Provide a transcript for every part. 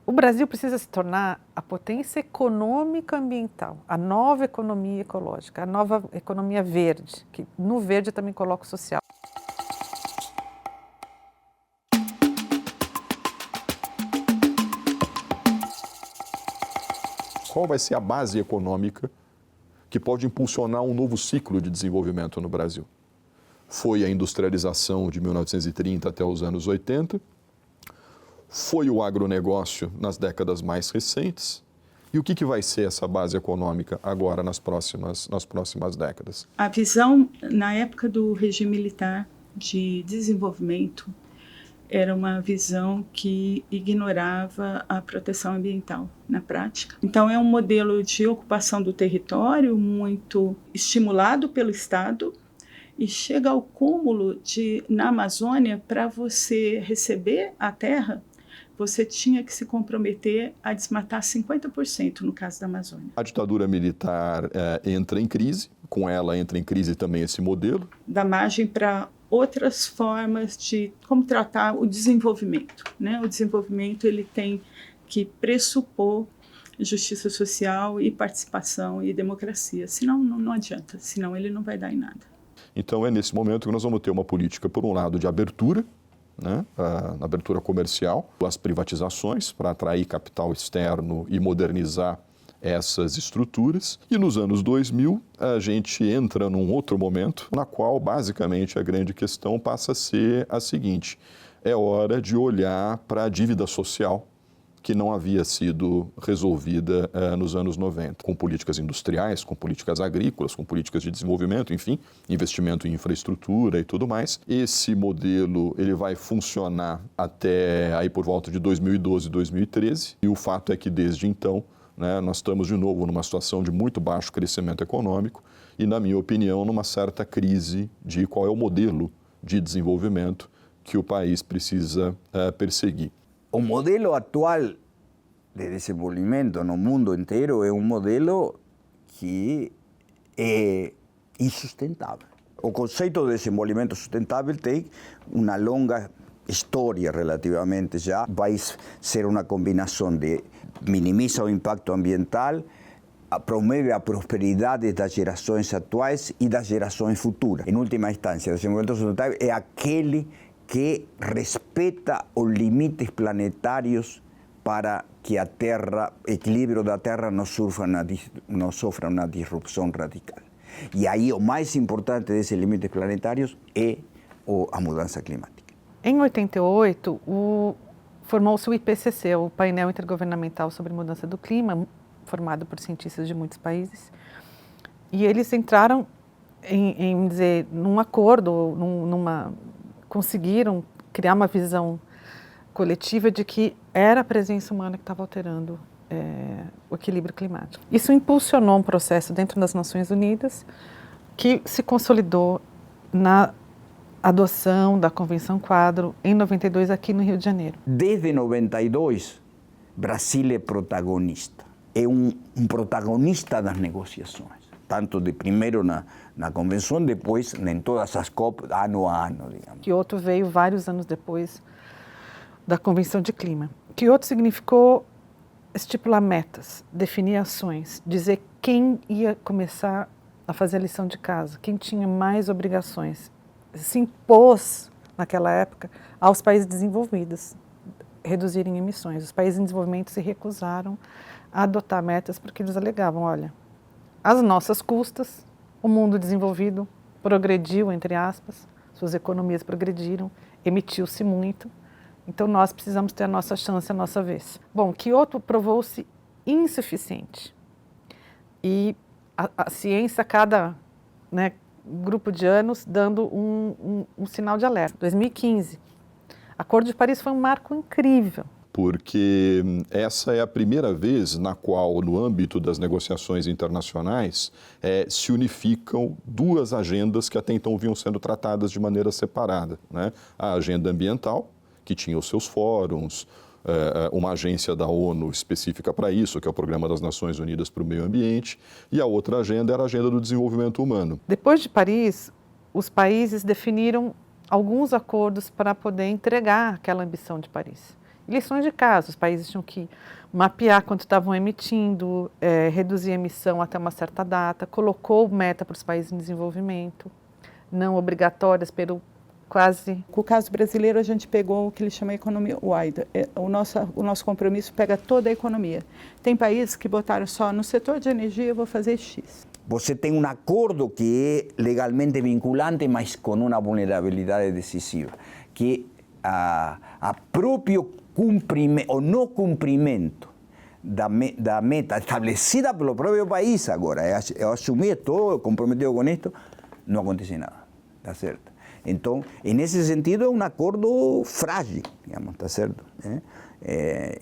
O Brasil precisa se tornar a potência econômica ambiental, a nova economia ecológica, a nova economia verde, que no verde eu também coloco social. Qual vai ser a base econômica que pode impulsionar um novo ciclo de desenvolvimento no Brasil? Foi a industrialização de 1930 até os anos 80, foi o agronegócio nas décadas mais recentes. E o que vai ser essa base econômica agora nas próximas décadas? A visão, na época do regime militar de desenvolvimento, era uma visão que ignorava a proteção ambiental na prática. Então, é um modelo de ocupação do território muito estimulado pelo Estado e chega ao cúmulo de, na Amazônia, para você receber a terra, você tinha que se comprometer a desmatar 50% no caso da Amazônia. A ditadura militar entra em crise, com ela entra em crise também esse modelo. Dá margem para outras formas de como tratar o desenvolvimento, né? O desenvolvimento ele tem que pressupor justiça social e participação e democracia, senão não adianta, senão ele não vai dar em nada. Então é nesse momento que nós vamos ter uma política, por um lado, de abertura, né, a abertura comercial, as privatizações para atrair capital externo e modernizar essas estruturas. E nos anos 2000, a gente entra num outro momento, na qual, basicamente, a grande questão passa a ser a seguinte: é hora de olhar para a dívida social, que não havia sido resolvida nos anos 90, com políticas industriais, com políticas agrícolas, com políticas de desenvolvimento, enfim, investimento em infraestrutura e tudo mais. Esse modelo ele vai funcionar até aí por volta de 2012, 2013, e o fato é que desde então, né, nós estamos de novo numa situação de muito baixo crescimento econômico e, na minha opinião, numa certa crise de qual é o modelo de desenvolvimento que o país precisa perseguir. O modelo atual de desenvolvimento no mundo inteiro é um modelo que é insustentável. O conceito de desenvolvimento sustentável tem uma longa história relativamente já. Vai ser uma combinação de minimiza o impacto ambiental, promove a prosperidade das gerações atuais e das gerações futuras. Em última instância, o desenvolvimento sustentável é aquele que respeita os limites planetários para que a Terra, o equilíbrio da Terra não sofra uma disrupção radical. E aí o mais importante desses limites planetários é a mudança climática. Em 88, formou-se o IPCC, o Painel Intergovernamental sobre Mudança do Clima, formado por cientistas de muitos países, e eles entraram num acordo, conseguiram criar uma visão coletiva de que era a presença humana que estava alterando o equilíbrio climático. Isso impulsionou um processo dentro das Nações Unidas que se consolidou na adoção da Convenção Quadro em 92 aqui no Rio de Janeiro. Desde 92, Brasil é protagonista. É um protagonista das negociações. Tanto de primeiro na convenção, depois em todas as COP, ano a ano, digamos. Kyoto veio vários anos depois da Convenção de Clima. Kyoto significou estipular metas, definir ações, dizer quem ia começar a fazer a lição de casa, quem tinha mais obrigações. Se impôs, naquela época, aos países desenvolvidos reduzirem emissões. Os países em desenvolvimento se recusaram a adotar metas porque eles alegavam, olha, às nossas custas, o mundo desenvolvido progrediu, entre aspas, suas economias progrediram, emitiu-se muito, então nós precisamos ter a nossa chance, a nossa vez. Bom, Kyoto provou-se insuficiente e a ciência, cada grupo de anos, dando um sinal de alerta. 2015, Acordo de Paris foi um marco incrível. Porque essa é a primeira vez na qual, no âmbito das negociações internacionais, se unificam duas agendas que até então vinham sendo tratadas de maneira separada, né? A agenda ambiental, que tinha os seus fóruns, uma agência da ONU específica para isso, que é o Programa das Nações Unidas para o Meio Ambiente, e a outra agenda era a agenda do desenvolvimento humano. Depois de Paris, os países definiram alguns acordos para poder entregar aquela ambição de Paris. lições de casa, os países tinham que mapear quanto estavam emitindo, reduzir a emissão até uma certa data, colocou meta para os países em desenvolvimento, não obrigatórias, pelo quase... Com o caso brasileiro, a gente pegou o que ele chama de economia wide. O nosso compromisso pega toda a economia. Tem países que botaram só no setor de energia, eu vou fazer X. Você tem um acordo que é legalmente vinculante, mas com uma vulnerabilidade decisiva, que a próprio cumprimento, ou não cumprimento da meta estabelecida pelo próprio país agora, eu assumi, estou comprometido com isto, não acontece nada, tá certo? Então, nesse sentido, é um acordo frágil, digamos, tá certo?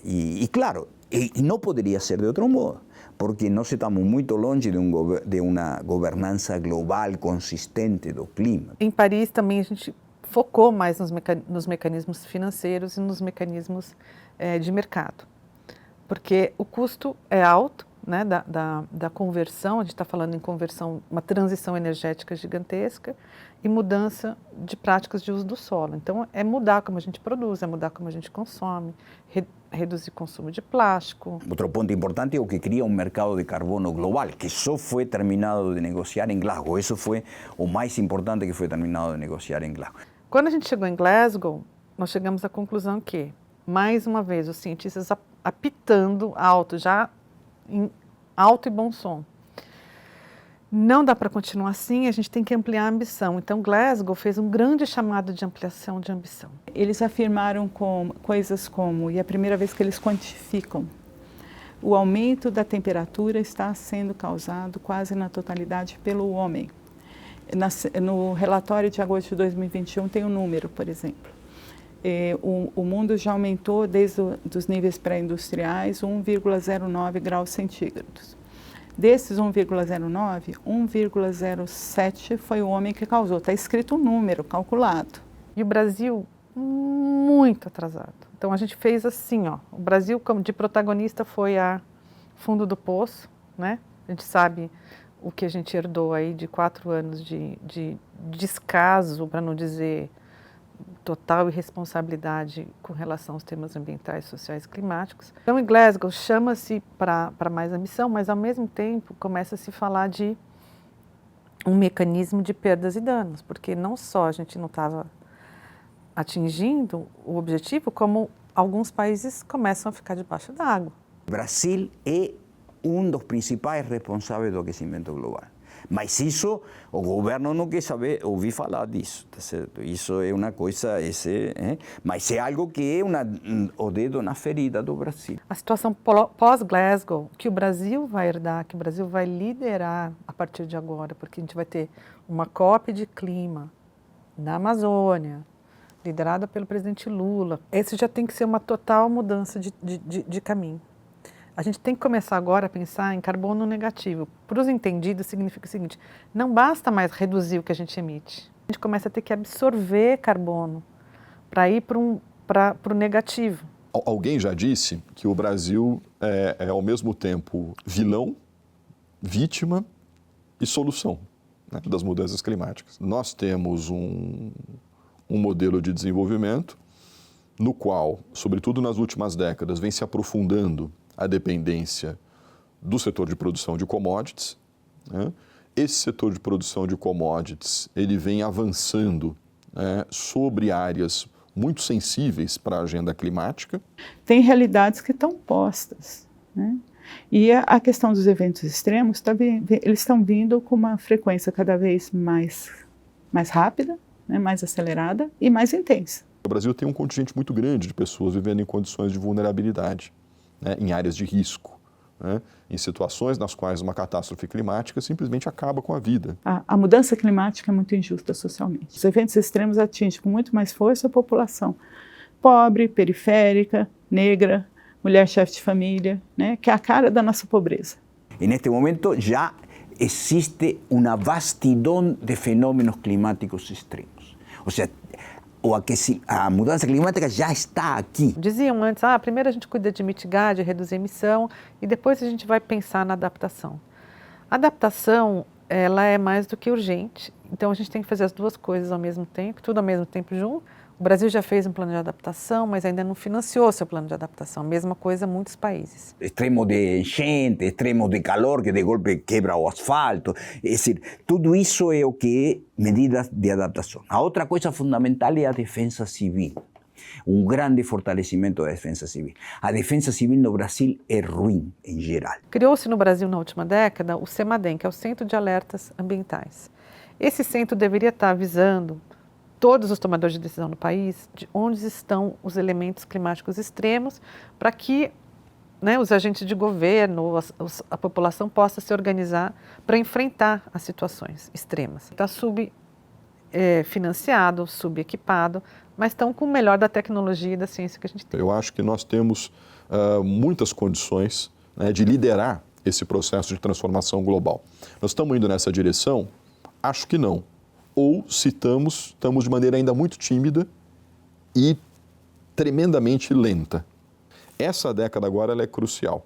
E claro, não poderia ser de outro modo, porque nós estamos muito longe de uma governança global consistente do clima. Em Paris também a gente focou mais nos mecanismos financeiros e nos mecanismos de mercado, porque o custo é alto, né, da conversão, a gente está falando em conversão, uma transição energética gigantesca e mudança de práticas de uso do solo. Então, é mudar como a gente produz, é mudar como a gente consome, reduzir o consumo de plástico. Outro ponto importante é o que cria um mercado de carbono global, que só foi terminado de negociar em Glasgow. Isso foi o mais importante que foi terminado de negociar em Glasgow. Quando a gente chegou em Glasgow, nós chegamos à conclusão que, mais uma vez, os cientistas apitando alto, já em alto e bom som. Não dá para continuar assim, a gente tem que ampliar a ambição. Então, Glasgow fez um grande chamado de ampliação de ambição. Eles afirmaram coisas como, e é a primeira vez que eles quantificam, o aumento da temperatura está sendo causado quase na totalidade pelo homem. No relatório de agosto de 2021 tem um número, por exemplo. O mundo já aumentou desde os níveis pré-industriais 1,09 graus centígrados. Desses 1,09, 1,07 foi o homem que causou. Está escrito um número calculado. E o Brasil, muito atrasado. Então a gente fez assim, ó. O Brasil, como de protagonista, foi a fundo do poço, né? A gente sabe o que a gente herdou aí de 4 anos de descaso, para não dizer total irresponsabilidade com relação aos temas ambientais, sociais e climáticos. Então, em Glasgow, chama-se para mais ambição, mas, ao mesmo tempo, começa a se falar de um mecanismo de perdas e danos, porque não só a gente não estava atingindo o objetivo, como alguns países começam a ficar debaixo d'água. O Brasil é um dos principais responsáveis do aquecimento global. Mas isso, o governo não quer saber, ouvir falar disso, tá certo? Isso é uma coisa, mas é algo que é o dedo na ferida do Brasil. A situação pós-Glasgow, que o Brasil vai herdar, que o Brasil vai liderar a partir de agora, porque a gente vai ter uma COP de clima na Amazônia, liderada pelo presidente Lula. Esse já tem que ser uma total mudança de caminho. A gente tem que começar agora a pensar em carbono negativo. Para os entendidos, significa o seguinte: não basta mais reduzir o que a gente emite. A gente começa a ter que absorver carbono para ir para o negativo. Alguém já disse que o Brasil é ao mesmo tempo vilão, vítima e solução, né, das mudanças climáticas. Nós temos um modelo de desenvolvimento no qual, sobretudo nas últimas décadas, vem se aprofundando a dependência do setor de produção de commodities, né? Esse setor de produção de commodities, ele vem avançando, né, sobre áreas muito sensíveis para a agenda climática. Tem realidades que estão postas, né? E a questão dos eventos extremos, eles estão vindo com uma frequência cada vez mais rápida, né, mais acelerada e mais intensa. O Brasil tem um contingente muito grande de pessoas vivendo em condições de vulnerabilidade, né, em áreas de risco, né, em situações nas quais uma catástrofe climática simplesmente acaba com a vida. A mudança climática é muito injusta socialmente. Os eventos extremos atingem com muito mais força a população pobre, periférica, negra, mulher chefe de família, né, que é a cara da nossa pobreza. Neste momento já existe uma vastidão de fenômenos climáticos extremos. Ou seja, a mudança climática já está aqui. Diziam antes, primeiro a gente cuida de mitigar, de reduzir a emissão e depois a gente vai pensar na adaptação. A adaptação, ela é mais do que urgente, então a gente tem que fazer as duas coisas ao mesmo tempo, tudo ao mesmo tempo junto, O Brasil já fez um plano de adaptação, mas ainda não financiou seu plano de adaptação. Mesma coisa muitos países. Extremos de enchente, extremos de calor, que de golpe quebra o asfalto. É decir, tudo isso é o que é medidas de adaptação. A outra coisa fundamental é a defesa civil. Um grande fortalecimento da defesa civil. A defesa civil no Brasil é ruim, em geral. Criou-se no Brasil na última década o CEMADEM, que é o Centro de Alertas Ambientais. Esse centro deveria estar avisando todos os tomadores de decisão no país de onde estão os elementos climáticos extremos, para que, né, os agentes de governo, a população possa se organizar para enfrentar as situações extremas. Está subfinanciado, subequipado, mas estão com o melhor da tecnologia e da ciência que a gente tem. Eu acho que nós temos muitas condições, né, de liderar esse processo de transformação global. Nós estamos indo nessa direção? Acho que não. Ou se estamos de maneira ainda muito tímida e tremendamente lenta. Essa década agora ela é crucial.